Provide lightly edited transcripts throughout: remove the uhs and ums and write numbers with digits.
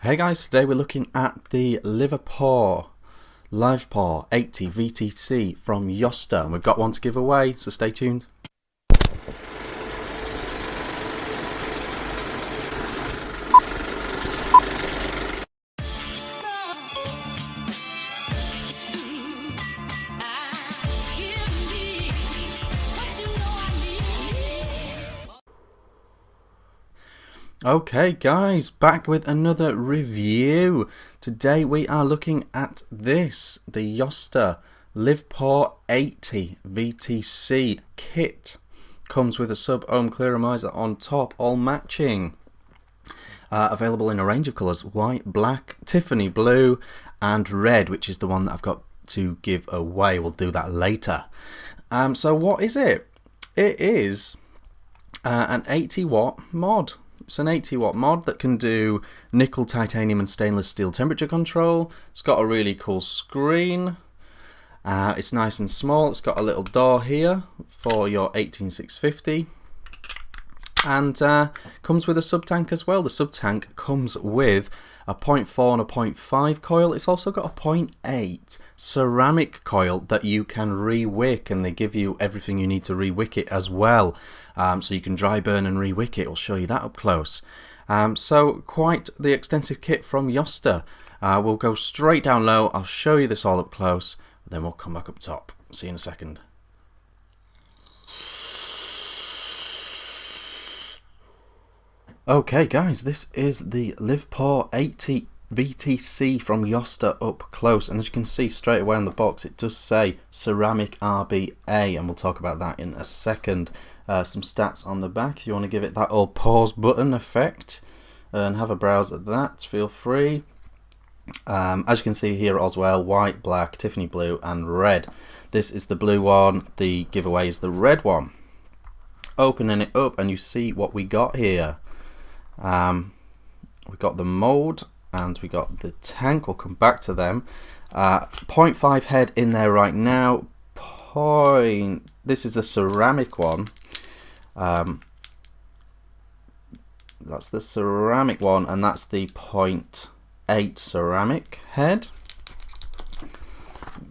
Hey guys, today we're looking at the Livepor 80 VTC from Yosta, and we've got one to give away, so stay tuned. Okay guys, back with another review. Today we are looking at this, the Yosta Livepor 80 VTC kit. Comes with a sub-ohm clearomizer on top, all matching. Available in a range of colours: white, black, Tiffany blue and red, which is the one that I've got to give away. We'll do that later. So what is it? It is an 80 watt mod. It's an 80 watt mod that can do nickel, titanium and stainless steel temperature control. It's got a really cool screen. It's nice and small. It's got a little door here for your 18650, and comes with a sub-tank as well. The sub-tank comes with a 0.4 and a 0.5 coil. It's also got a 0.8 ceramic coil that you can re-wick, and they give you everything you need to re-wick it as well. So you can dry burn and re-wick it. I'll show you that up close. So quite the extensive kit from Yosta. We'll go straight down low. I'll show you this all up close, then we'll come back up top. See you in a second. Okay guys, this is the Livepor 80 VTC from Yosta up close, and as you can see straight away on the box it does say ceramic RBA, and we'll talk about that in a second. Some stats on the back if you want to give it that old pause button effect and have a browse at that, feel free. As you can see here as well, white, black, Tiffany blue and red. This is the blue one, the giveaway is the red one. Opening it up and you see what we got here. We got the mold and we got the tank. We'll come back to them. 0.5 head in there right now. This is the ceramic one. That's the ceramic one, and that's the 0.8 ceramic head.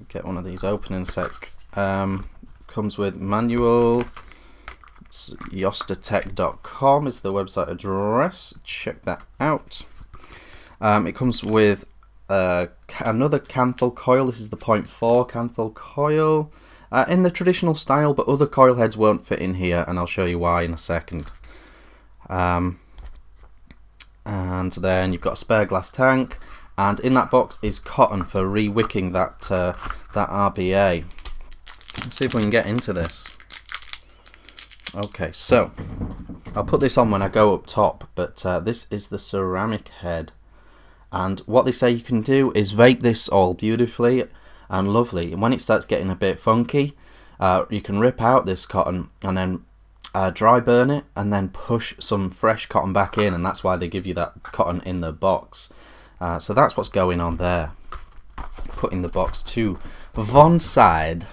Get one of these open in a sec. Comes with manual. Yostatech.com is the website address. Check that out. It comes with another canthal coil. This is the 0.4 canthal coil in the traditional style, but other coil heads won't fit in here, and I'll show you why in a second. And then you've got a spare glass tank, and in that box is cotton for re-wicking that RBA. Let's see if we can get into this. Okay, so I'll put this on when I go up top, but this is the ceramic head, and what they say you can do is vape this all beautifully and lovely, and when it starts getting a bit funky you can rip out this cotton and then dry burn it and then push some fresh cotton back in, and that's why they give you that cotton in the box. So that's what's going on there. Putting the box to one side,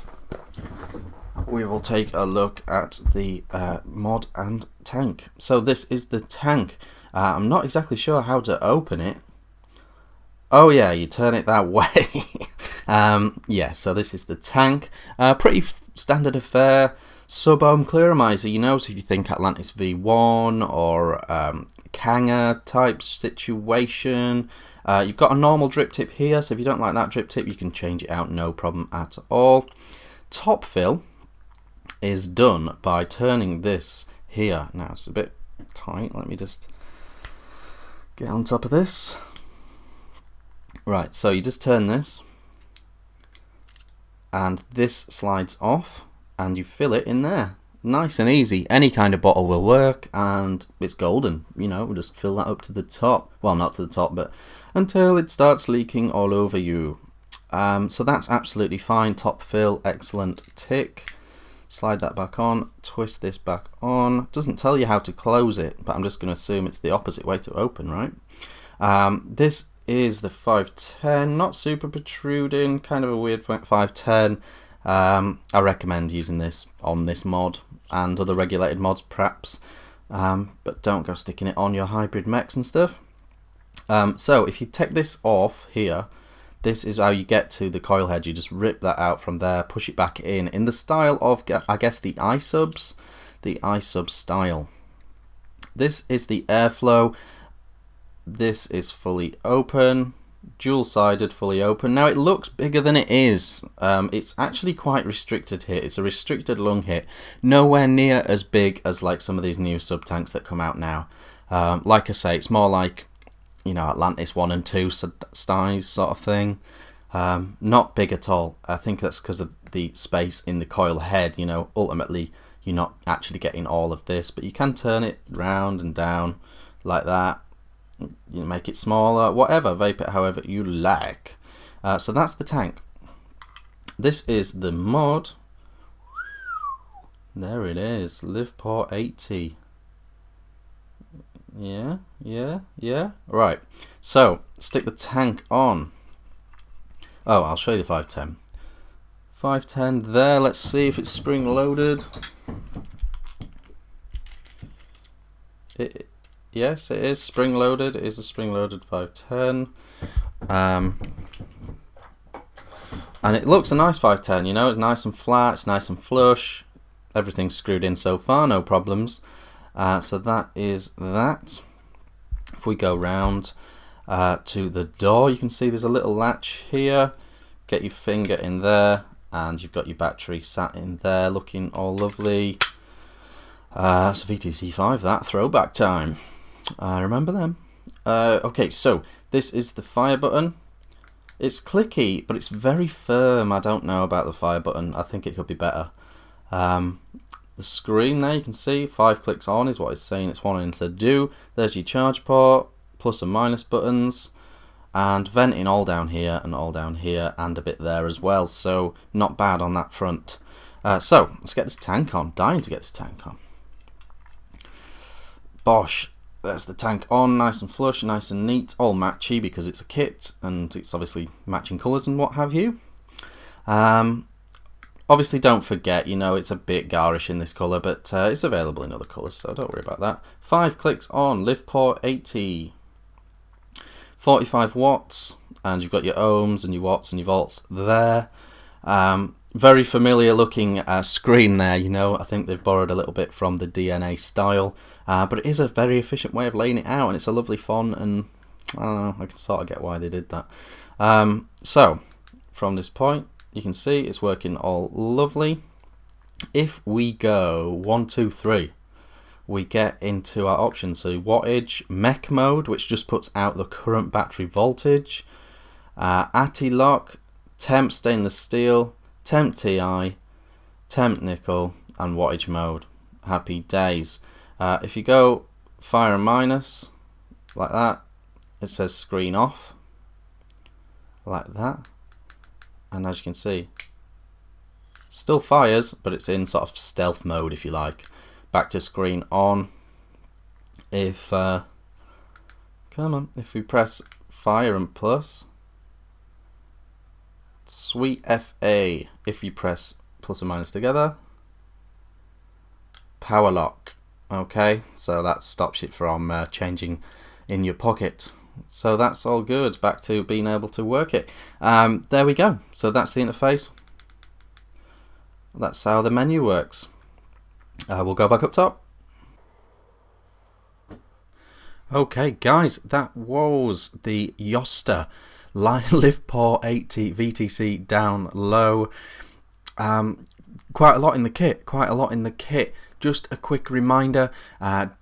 we will take a look at the mod and tank. So this is the tank. I'm not exactly sure how to open it. Oh yeah, you turn it that way. Yeah, so this is the tank. Pretty standard affair. Sub-ohm clearomizer, you know, so if you think Atlantis V1 or Kanga type situation. You've got a normal drip tip here, so if you don't like that drip tip you can change it out, no problem at all. Top fill is done by turning this here. Now it's a bit tight, let me just get on top of this. Right, so you just turn this and this slides off and you fill it in there. Nice and easy. Any kind of bottle will work, and it's golden, you know. We'll just fill that up to the top. Well, not to the top, but until it starts leaking all over you. So that's absolutely fine. Top fill, excellent tick. Slide that back on, twist this back on. Doesn't tell you how to close it, but I'm just going to assume it's the opposite way to open, right? This is the 510, not super protruding, kind of a weird 510. I recommend using this on this mod and other regulated mods perhaps, but don't go sticking it on your hybrid mechs and stuff. So if you take this off here, this is how you get to the coil head. You just rip that out from there, push it back in the style of, I guess, the iSubs style. This is the airflow. This is fully open, dual-sided, fully open. Now it looks bigger than it is. It's actually quite restricted here. It's a restricted lung hit, nowhere near as big as like some of these new sub tanks that come out now. Like I say, it's more like, you know, Atlantis 1 and 2 size sort of thing. Not big at all. I think that's because of the space in the coil head. You know, ultimately you're not actually getting all of this, but you can turn it round and down like that. You make it smaller, whatever, vape it however you like. So that's the tank. This is the mod. There it is, Livepor 80. Yeah. Right, so stick the tank on. Oh, I'll show you the 510. 510 there. Let's see if it's spring loaded. Yes, it is spring loaded. It is a spring loaded 510. And it looks a nice 510, you know, it's nice and flat, it's nice and flush. Everything's screwed in so far, no problems. So that is that. If we go round to the door, you can see there's a little latch here. Get your finger in there, and you've got your battery sat in there, looking all lovely. It's VTC 5, that throwback time. I remember them. Okay, so this is the fire button. It's clicky, but it's very firm. I don't know about the fire button. I think it could be better. The screen there, you can see 5 clicks on is what it's saying it's wanting to do. There's your charge port, plus and minus buttons, and venting all down here and all down here, and a bit there as well. So not bad on that front. So let's get this tank on. Dying to get this tank on. Bosh. There's the tank on, nice and flush, nice and neat, all matchy because it's a kit and it's obviously matching colours and what have you. Obviously don't forget, you know, it's a bit garish in this colour, but it's available in other colours, so don't worry about that. 5 clicks on, Livepor 80. 45 watts, and you've got your ohms and your watts and your volts there. Very familiar looking screen there, you know. I think they've borrowed a little bit from the DNA style, but it is a very efficient way of laying it out, and it's a lovely font, and I don't know, I can sort of get why they did that. So from this point you can see it's working all lovely. If we go 1, 2, 3, we get into our options. So wattage, mech mode, which just puts out the current battery voltage, ATI lock, temp stainless steel, temp TI, temp nickel, and wattage mode. Happy days. If you go fire and minus like that, it says screen off like that, and as you can see, still fires, but it's in sort of stealth mode, if you like. Back to screen on. If come on, if we press fire and plus, sweet FA. If you press plus and minus together, power lock. Okay, so that stops it from changing in your pocket. So that's all good. Back to being able to work it. There we go. So that's the interface. That's how the menu works. We'll go back up top. Okay guys, that was the Yosta Livepor 80 VTC down low. Quite a lot in the kit. Just a quick reminder,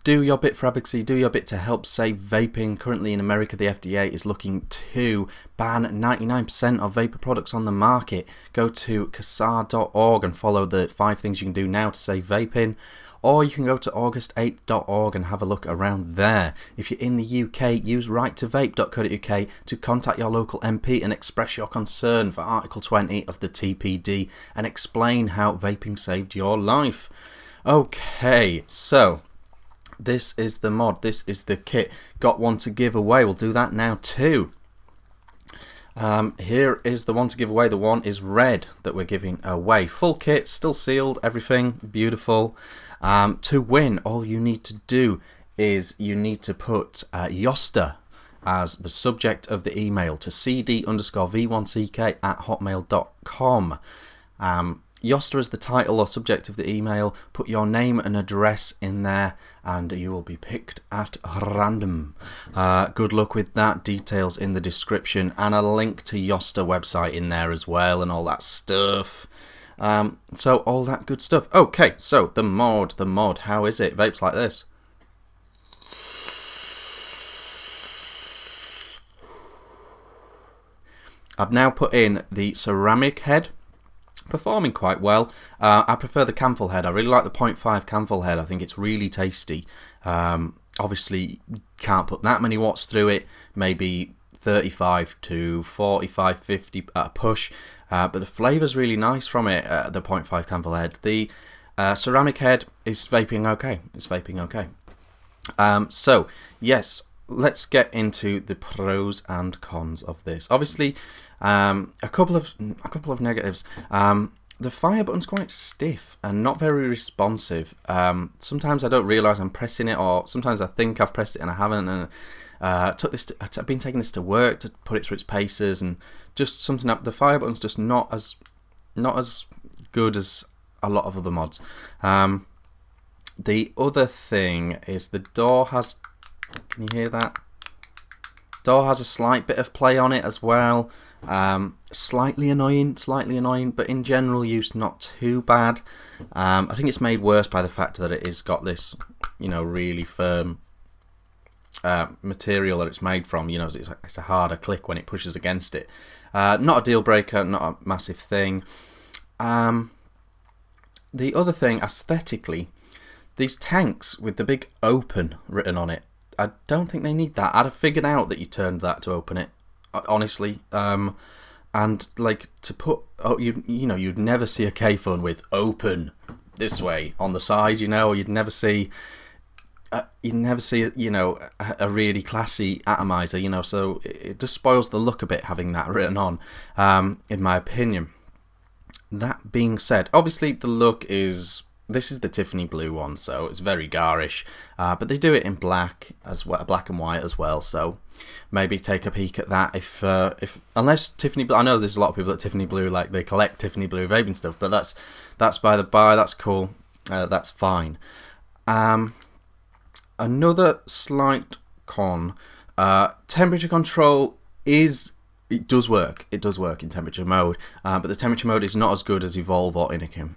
do your bit for advocacy, do your bit to help save vaping. Currently in America, the FDA is looking to ban 99% of vapor products on the market. Go to CASAR.org and follow the 5 things you can do now to save vaping. Or you can go to august8.org and have a look around there. If you're in the UK, use right2vape.co.uk to contact your local MP and express your concern for Article 20 of the TPD and explain how vaping saved your life. Okay, so this is the mod, this is the kit. Got one to give away, we'll do that now too. Here is the one to give away. The one is red that we're giving away. Full kit, still sealed, everything beautiful. To win, all you need to do is you need to put Yosta as the subject of the email to cd_v1ck@hotmail.com. Yosta as the title or subject of the email. Put your name and address in there and you will be picked at random. Good luck with that. Details in the description and a link to Yosta website in there as well and all that stuff. So all that good stuff. Okay, so the mod, how is it? Vapes like this. I've now put in the ceramic head, performing quite well. I prefer the camphor head. I really like the 0.5 camphor head. I think it's really tasty. Obviously, can't put that many watts through it. Maybe 35 to 45, 50 at a push. But the flavour's really nice from it, the 0.5 camphor head. The ceramic head is vaping okay. It's vaping okay. So, yes, let's get into the pros and cons of this. Obviously, a couple of negatives. The fire button's quite stiff and not very responsive. Sometimes I don't realise I'm pressing it, or sometimes I think I've pressed it and I haven't. And I've been taking this to work to put it through its paces, and just something up. The fire button's just not as good as a lot of other mods. The other thing is the door has. Can you hear that? Door has a slight bit of play on it as well. Slightly annoying, but in general use not too bad. I think it's made worse by the fact that it has got this, really firm material that it's made from. It's a harder click when it pushes against it. Not a deal breaker, not a massive thing. The other thing, aesthetically, these tanks with the big open written on it, I don't think they need that. I'd have figured out that you turned that to open it, honestly. And like to put, you'd never see a K-phone with open this way on the side, or you'd never see, a really classy atomizer, So it just spoils the look a bit having that written on, in my opinion. That being said, obviously the look is. This is the Tiffany blue one, so it's very garish, but they do it in black as well, black and white as well. So maybe take a peek at that if unless Tiffany blue. I know there's a lot of people at Tiffany blue, like they collect Tiffany blue vaping stuff, but that's by the by. That's cool. That's fine. Another slight con: temperature control is. It does work in temperature mode, but the temperature mode is not as good as Evolve or Inikim.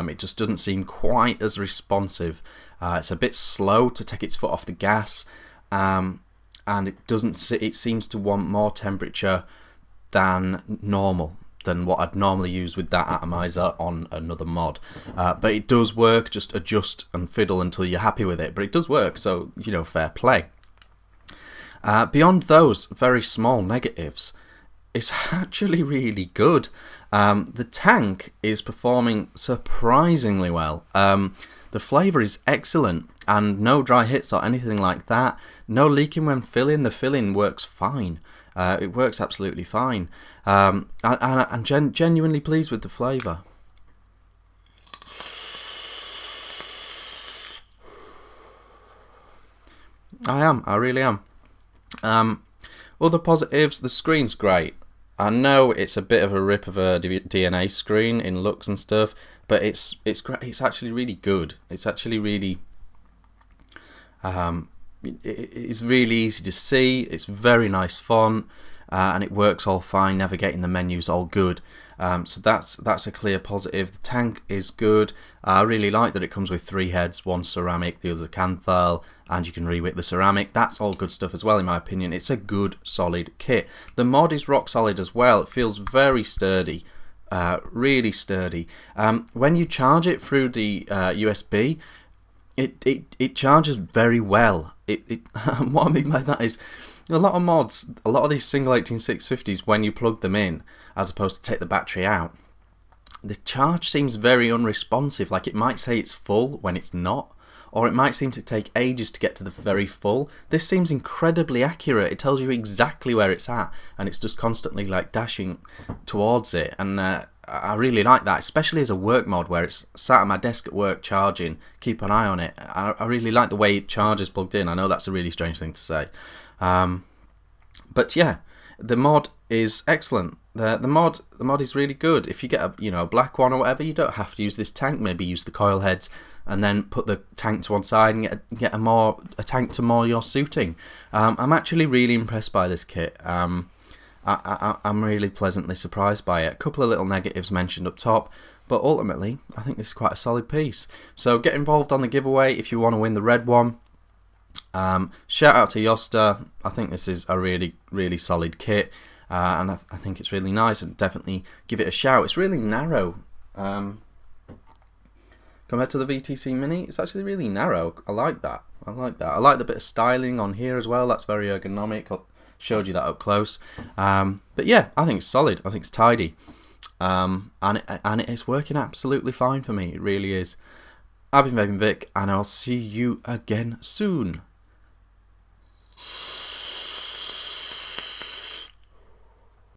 It just doesn't seem quite as responsive. It's a bit slow to take its foot off the gas, and it seems to want more temperature than normal, than what I'd normally use with that atomizer on another mod. But it does work. Just adjust and fiddle until you're happy with it. But it does work, so fair play. Beyond those very small negatives, it's actually really good. The tank is performing surprisingly well. The flavour is excellent and no dry hits or anything like that. No leaking when filling. The filling works fine. It works absolutely fine. And I'm genuinely pleased with the flavour. I really am. Other positives, the screen's great. I know it's a bit of a rip of a DNA screen in looks and stuff, but it's great. It's actually really good. It's actually really it's really easy to see. It's very nice font, and it works all fine. Navigating the menus all good. So that's a clear positive. The tank is good. I really like that it comes with 3 heads, one ceramic, the other Canthal, and you can rewick the ceramic. That's all good stuff as well, in my opinion. It's a good, solid kit. The mod is rock solid as well. It feels very sturdy, really sturdy. When you charge it through the USB, it charges very well. What I mean by that is, a lot of mods, a lot of these single 18650s, when you plug them in, as opposed to take the battery out, the charge seems very unresponsive. Like it might say it's full when it's not, or it might seem to take ages to get to the very full. This seems incredibly accurate. It tells you exactly where it's at, and it's just constantly like dashing towards it. And I really like that, especially as a work mod where it's sat at my desk at work charging. Keep an eye on it. I really like the way it charges plugged in. I know that's a really strange thing to say. But yeah, the mod is excellent. The mod is really good. If you get a black one or whatever, you don't have to use this tank. Maybe use the coil heads and then put the tank to one side and get a tank to more your suiting. I'm actually really impressed by this kit. I'm really pleasantly surprised by it. A couple of little negatives mentioned up top, but ultimately I think this is quite a solid piece. So get involved on the giveaway if you want to win the red one. Shout out to Yosta. I think this is a really solid kit, and I think it's really nice, and definitely give it a shout. It's really narrow compared to the VTC Mini. It's actually really narrow. I like that. I like the bit of styling on here as well. That's very ergonomic. I showed you that up close. But yeah, I think it's solid. I think it's tidy, and it is working absolutely fine for me. It really is. I've been Vick, and I'll see you again soon.